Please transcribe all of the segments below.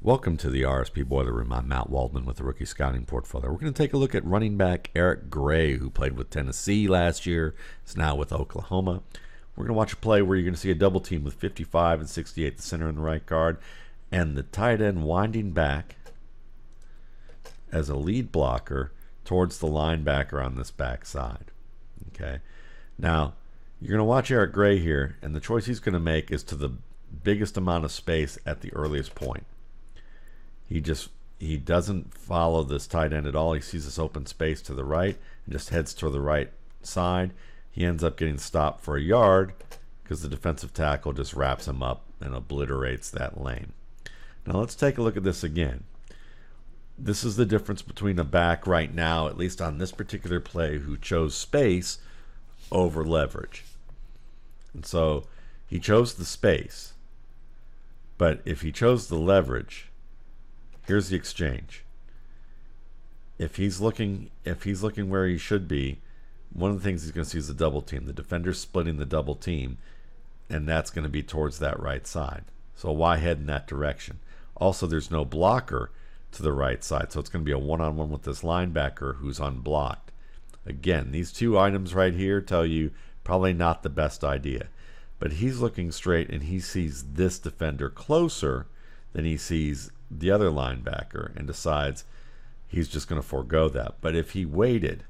Welcome to the RSP Boiler Room. I'm Matt Waldman with the Rookie Scouting Portfolio. We're going to take a look at running back Eric Gray, who played with Tennessee last year, is now with Oklahoma. We're going to watch a play where you're going to see a double team with 55 and 68, the center and the right guard, and the tight end winding back as a lead blocker towards the linebacker on this back side. Okay. Now, you're going to watch Eric Gray here, and the choice he's going to make is to the biggest amount of space at the earliest point. He doesn't follow this tight end at all. He sees this open space to the right and just heads to the right side. He ends up getting stopped for a yard because the defensive tackle just wraps him up and obliterates that lane. Now let's take a look at this again. This is the difference between a back right now, at least on this particular play, who chose space over leverage. And so he chose the space. But if he chose the leverage, here's the exchange. If he's looking where he should be, one of the things he's going to see is the double team. The defender's splitting the double team, and that's going to be towards that right side. So why head in that direction? Also, there's no blocker to the right side, so it's going to be a one-on-one with this linebacker who's unblocked. Again, these two items right here tell you probably not the best idea. But he's looking straight, and he sees this defender closer than he sees the other linebacker and decides he's just going to forego that. But if he waited,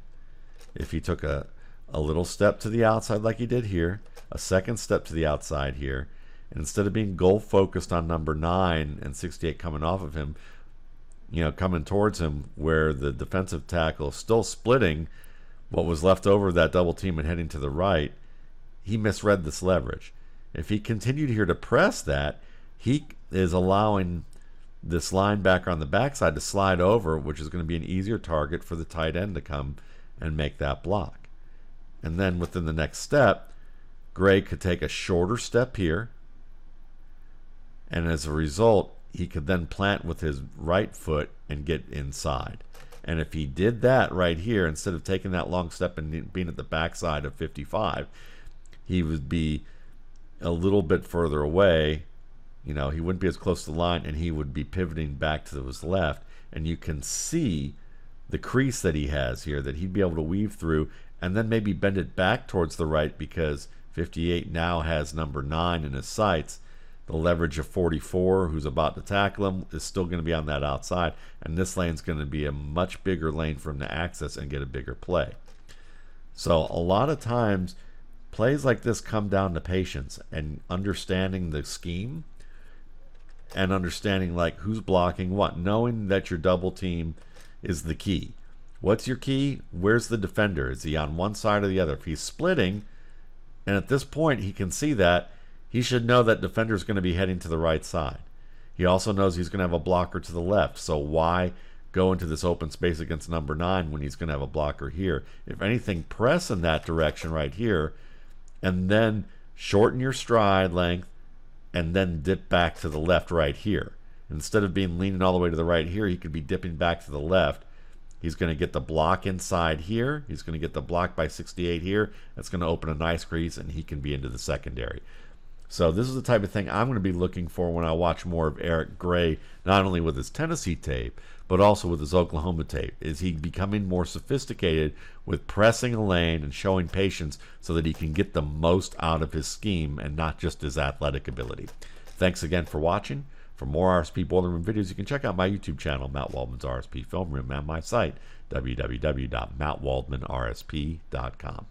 if he took a little step to the outside like he did here, a second step to the outside here, and instead of being goal focused on number 9 and 68 coming off of him, coming towards him where the defensive tackle is still splitting what was left over of that double team and heading to the right, he misread this leverage. If he continued here to press that, he is allowing this linebacker on the backside to slide over, which is going to be an easier target for the tight end to come and make that block. And then within the next step, Gray could take a shorter step here, and as a result, he could then plant with his right foot and get inside. And if he did that right here, instead of taking that long step and being at the backside of 55, he would be a little bit further away. He wouldn't be as close to the line, and he would be pivoting back to his left. And you can see the crease that he has here that he'd be able to weave through and then maybe bend it back towards the right because 58 now has number 9 in his sights. The leverage of 44, who's about to tackle him, is still going to be on that outside. And this lane's going to be a much bigger lane for him to access and get a bigger play. So a lot of times, plays like this come down to patience and understanding the scheme and understanding like who's blocking what, knowing that your double team is the key. What's your key? Where's the defender? Is he on one side or the other? If he's splitting, and at this point he can see that, he should know that defender is going to be heading to the right side. He also knows he's going to have a blocker to the left, so why go into this open space against number 9 when he's going to have a blocker here? If anything, press in that direction right here, and then shorten your stride length, and then dip back to the left right here. Instead of being leaning all the way to the right here, he could be dipping back to the left. He's going to get the block inside here. He's going to get the block by 68 here. That's going to open a nice crease, and he can be into the secondary. So this is the type of thing I'm going to be looking for when I watch more of Eric Gray, not only with his Tennessee tape, but also with his Oklahoma tape. Is he becoming more sophisticated with pressing a lane and showing patience so that he can get the most out of his scheme and not just his athletic ability? Thanks again for watching. For more RSP Boiler Room videos, you can check out my YouTube channel, Matt Waldman's RSP Film Room, and my site, www.mattwaldmanrsp.com.